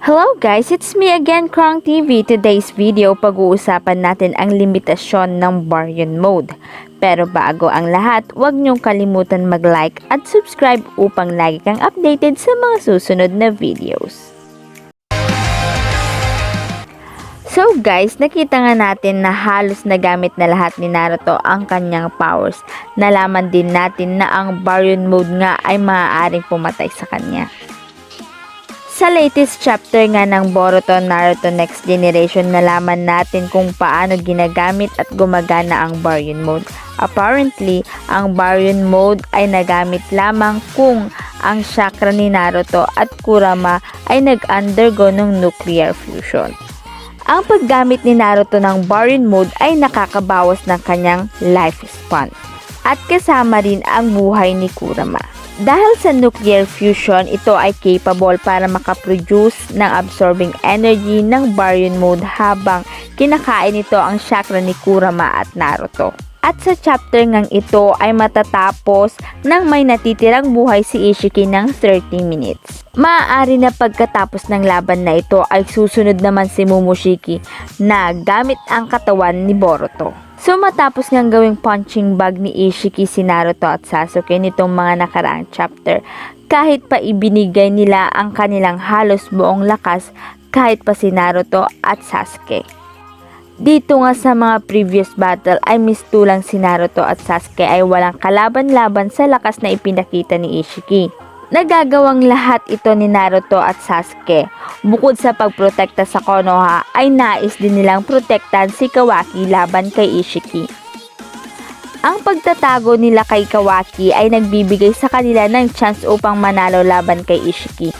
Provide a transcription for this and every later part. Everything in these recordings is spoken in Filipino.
Hello guys, it's me again, Krong TV. Today's video, pag-uusapan natin ang limitasyon ng Baryon Mode. Pero bago ang lahat, huwag niyong kalimutan mag-like at subscribe upang lagi kang updated sa mga susunod na videos. So guys, nakita nga natin na halos nagamit na lahat ni Naruto ang kanyang powers. Nalaman din natin na ang Baryon Mode nga ay maaaring pumatay sa kanya. Sa latest chapter nga ng Boruto Naruto Next Generation, nalaman natin kung paano ginagamit at gumagana ang Baryon Mode. Apparently, ang Baryon Mode ay nagamit lamang kung ang chakra ni Naruto at Kurama ay nag-undergo ng nuclear fusion. Ang paggamit ni Naruto ng Baryon Mode ay nakakabawas ng kanyang lifespan at kasama rin ang buhay ni Kurama. Dahil sa nuclear fusion, ito ay capable para makaproduce ng absorbing energy ng Baryon Mode habang kinakain ito ang chakra ni Kurama at Naruto. At sa chapter ngang ito ay matatapos nang may natitirang buhay si Ishiki ng 30 minutes. Maaari na pagkatapos ng laban na ito ay susunod naman si Momoshiki na gamit ang katawan ni Boruto. So matapos ngang gawing punching bag ni Ishiki si Naruto at Sasuke nitong mga nakaraang chapter, kahit pa ibinigay nila ang kanilang halos buong lakas kahit pa si Naruto at Sasuke. Dito nga sa mga previous battle ay mistulang si Naruto at Sasuke ay walang kalaban-laban sa lakas na ipinakita ni Ishiki. Nagagawang lahat ito ni Naruto at Sasuke. Bukod sa pagprotekta sa Konoha ay nais din nilang protektahan si Kawaki laban kay Ishiki. Ang pagtatago nila kay Kawaki ay nagbibigay sa kanila ng chance upang manalo laban kay Ishiki.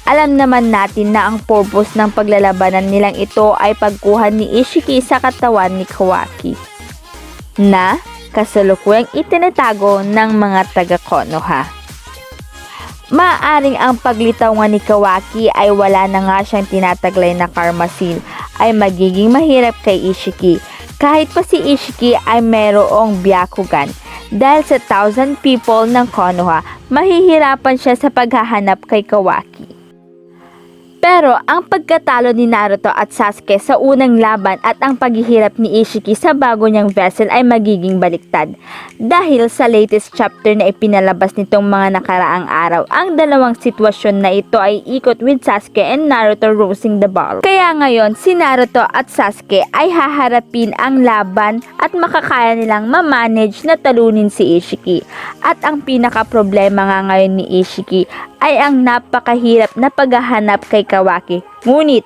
Alam naman natin na ang purpose ng paglalabanan nilang ito ay pagkuha ni Ishiki sa katawan ni Kawaki na kasalukuyang itinatago ng mga taga-Konoha. Maaaring ang paglitaw nga ni Kawaki ay wala na nga siyang tinataglay na karma seal ay magiging mahirap kay Ishiki kahit pa si Ishiki ay mayroong Byakugan. Dahil sa 1,000 people ng Konoha, mahihirapan siya sa paghahanap kay Kawaki. Pero ang pagkatalo ni Naruto at Sasuke sa unang laban at ang paghihirap ni Ishiki sa bago niyang vessel ay magiging baliktad. Dahil sa latest chapter na ipinalabas nitong mga nakaraang araw, ang dalawang sitwasyon na ito ay ikot with Sasuke and Naruto losing the battle. Kaya ngayon, si Naruto at Sasuke ay haharapin ang laban at makakaya nilang ma-manage na talunin si Ishiki. At ang pinaka-problema nga ngayon ni Ishiki ay ang napakahirap na paghahanap kay Kawaki. Ngunit,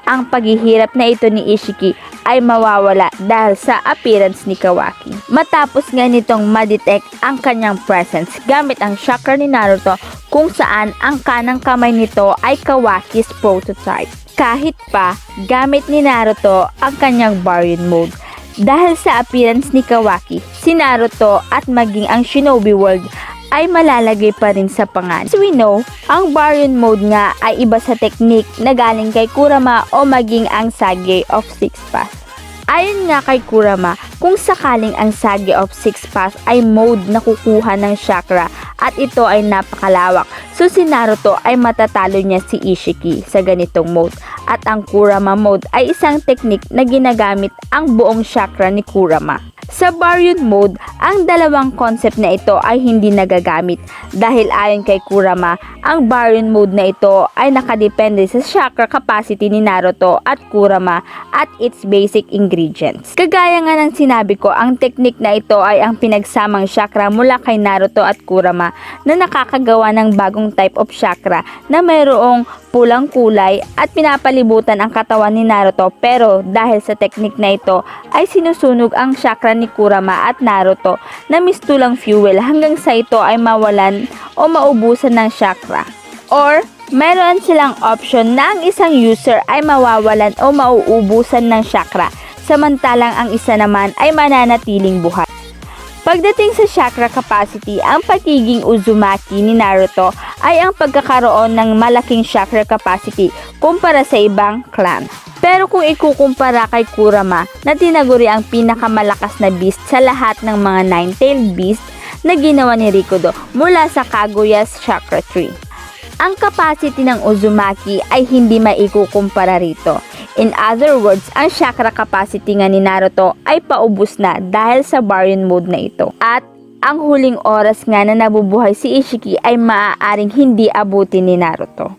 ang paghihirap na ito ni Ishiki ay mawawala dahil sa appearance ni Kawaki. Matapos nga nitong ma-detect ang kanyang presence gamit ang chakra ni Naruto kung saan ang kanang kamay nito ay Kawaki's prototype. Kahit pa gamit ni Naruto ang kanyang Baryon Mode. Dahil sa appearance ni Kawaki, si Naruto at maging ang Shinobi World ay malalagay pa rin sa pangalan. As we know, ang Baryon Mode nga ay iba sa technique na galing kay Kurama o maging ang Sage of Six Paths. Ayon nga kay Kurama, kung sakaling ang Sage of Six Paths ay mode na kukuha ng chakra at ito ay napakalawak, so si Naruto ay matatalo niya si Ishiki sa ganitong mode. At ang Kurama mode ay isang technique na ginagamit ang buong chakra ni Kurama. Sa Baryon Mode, ang dalawang concept na ito ay hindi nagagamit dahil ayon kay Kurama, ang Baryon Mode na ito ay nakadepende sa chakra capacity ni Naruto at Kurama at its basic ingredients. Kagaya nga ng sinabi ko, ang technique na ito ay ang pinagsamang chakra mula kay Naruto at Kurama na nakakagawa ng bagong type of chakra na mayroong pulang kulay at pinapalibutan ang katawan ni Naruto, pero dahil sa technique na ito ay sinusunog ang chakra ni Kurama at Naruto na mistulang fuel hanggang sa ito ay mawalan o maubusan ng chakra. Or meron silang option na ang isang user ay mawawalan o mauubusan ng chakra samantalang ang isa naman ay mananatiling buhay. Pagdating sa chakra capacity, ang pagiging Uzumaki ni Naruto ay ang pagkakaroon ng malaking chakra capacity kumpara sa ibang clan. Pero kung ikukumpara kay Kurama na tinaguri ang pinakamalakas na beast sa lahat ng mga nine-tailed beast na ginawa ni Rikudo mula sa Kaguya's chakra tree. Ang capacity ng Uzumaki ay hindi maikukumpara rito. In other words, ang chakra capacity nga ni Naruto ay paubos na dahil sa Baryon mode na ito. At ang huling oras nga na nabubuhay si Ishiki ay maaaring hindi abutin ni Naruto.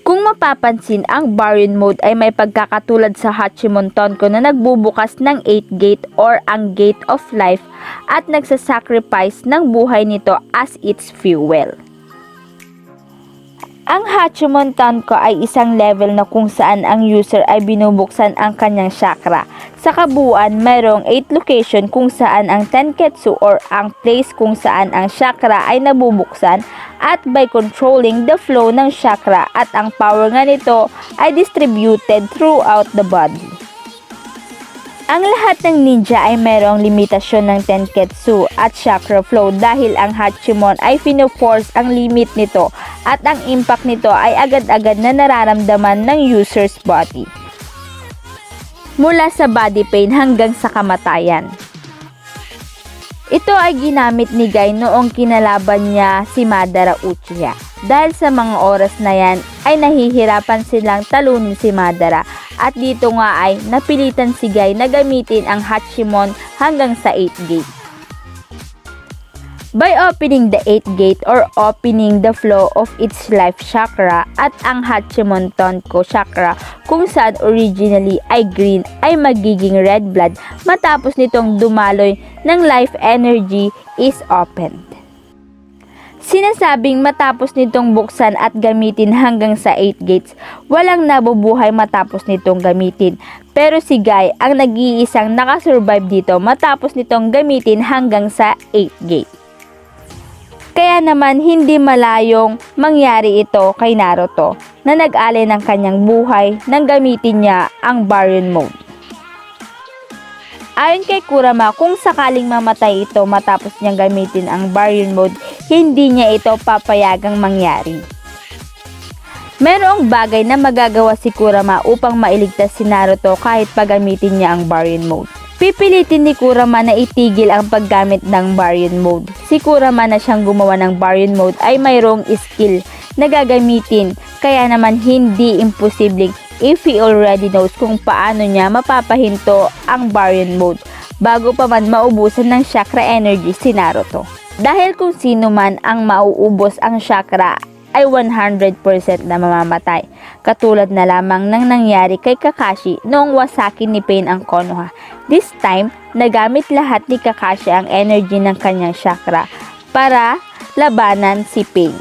Kung mapapansin, ang Baryon mode ay may pagkakatulad sa Hachimon Tonko na nagbubukas ng 8th gate or ang Gate of Life at nagsasacrifice ng buhay nito as its fuel. Ang Hachimon Tonko ay isang level na kung saan ang user ay binubuksan ang kanyang chakra. Sa kabuuan, mayroong 8 location kung saan ang Tenketsu or ang place kung saan ang chakra ay nabubuksan at by controlling the flow ng chakra at ang power nga nito ay distributed throughout the body. Ang lahat ng ninja ay mayroong limitasyon ng Tenketsu at chakra flow dahil ang Hachimon ay fino-force ang limit nito at ang impact nito ay agad-agad na nararamdaman ng user's body. Mula sa body pain hanggang sa kamatayan. Ito ay ginamit ni Guy noong kinalaban niya si Madara Uchiha. Dahil sa mga oras na yan ay nahihirapan silang talunin si Madara at dito nga ay napilitan si Guy na gamitin ang Hachimon hanggang sa 8th gate. By opening the 8th gate or opening the flow of its life chakra at ang Hachimon Tonko chakra kung saan originally ay green ay magiging red blood matapos nitong dumaloy ng life energy is opened. Sinasabing matapos nitong buksan at gamitin hanggang sa 8 gates, walang nabubuhay matapos nitong gamitin. Pero si Guy ang nag-iisang nakasurvive dito matapos nitong gamitin hanggang sa 8 gate. Kaya naman hindi malayong mangyari ito kay Naruto na nag-alay ng kanyang buhay nang gamitin niya ang Baryon mode. Ayon kay Kurama, kung sakaling mamatay ito matapos niyang gamitin ang Baryon mode, hindi niya ito papayagang mangyari. Merong bagay na magagawa si Kurama upang mailigtas si Naruto kahit pagamitin niya ang Baryon mode. Pipilitin ni Kurama na itigil ang paggamit ng Baryon mode. Si Kurama na siyang gumawa ng Baryon mode ay mayroong skill na gagamitin, kaya naman hindi imposibleng if he already knows kung paano niya mapapahinto ang Baryon mode bago pa man maubusan ng chakra energy si Naruto. Dahil kung sino man ang mauubos ang chakra ay 100% na mamamatay. Katulad na lamang ng nangyari kay Kakashi noong wasaki ni Pain ang Konoha. This time, nagamit lahat ni Kakashi ang energy ng kanyang chakra para labanan si Pain.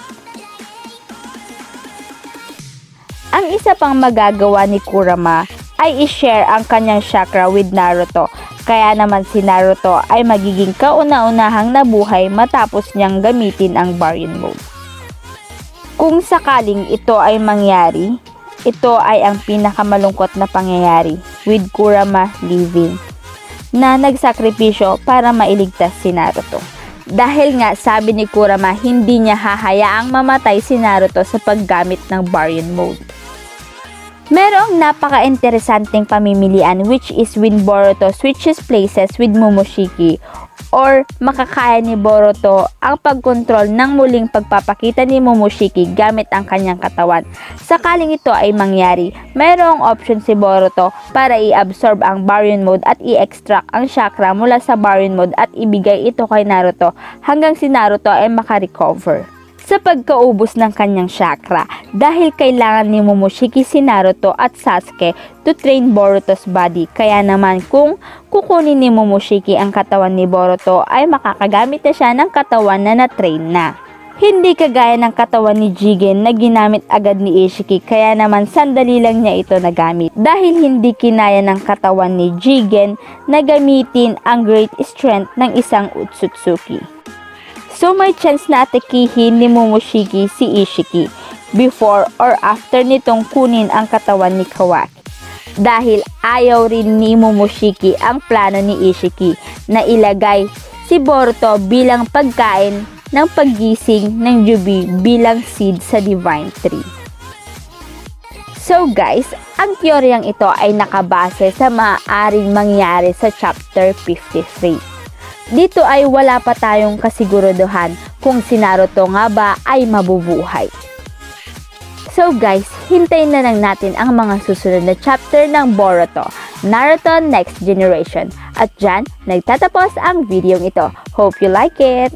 Ang isa pang magagawa ni Kurama ay i-share ang kanyang chakra with Naruto. Kaya naman si Naruto ay magiging kauna-unahang nabuhay matapos niyang gamitin ang Baryon mode. Kung sakaling ito ay mangyari, ito ay ang pinakamalungkot na pangyayari with Kurama living na nagsakripisyo para mailigtas si Naruto. Dahil nga sabi ni Kurama hindi niya hahayaang mamatay si Naruto sa paggamit ng Baryon mode. Merong napaka-interesanteng pamimilian which is when Boruto switches places with Momoshiki or makakaya ni Boruto ang pagkontrol ng muling pagpapakita ni Momoshiki gamit ang kanyang katawan. Sakaling ito ay mangyari, mayroong option si Boruto para i-absorb ang Baryon mode at i-extract ang chakra mula sa Baryon mode at ibigay ito kay Naruto hanggang si Naruto ay makarecover sa pagkaubos ng kanyang chakra dahil kailangan ni Momoshiki si Naruto at Sasuke to train Boruto's body. Kaya naman kung kukunin ni Momoshiki ang katawan ni Boruto ay makakagamit na siya ng katawan na na-train na. Hindi kagaya ng katawan ni Jigen na ginamit agad ni Ishiki, kaya naman sandali lang niya ito nagamit dahil hindi kinaya ng katawan ni Jigen na gamitin ang great strength ng isang Otsutsuki. So may chance na atakihin ni Momoshiki si Ishiki before or after nitong kunin ang katawan ni Kawaki. Dahil ayaw rin ni Momoshiki ang plano ni Ishiki na ilagay si Boruto bilang pagkain ng paggising ng Jubi bilang seed sa Divine Tree. So guys, ang teoryang ito ay nakabase sa maaaring mangyari sa chapter 53. Dito ay wala pa tayong kasiguraduhan kung si Naruto nga ba ay mabubuhay. So guys, hintayin na lang natin ang mga susunod na chapter ng Boruto, Naruto Next Generation. At dyan, nagtatapos ang video ito. Hope you like it!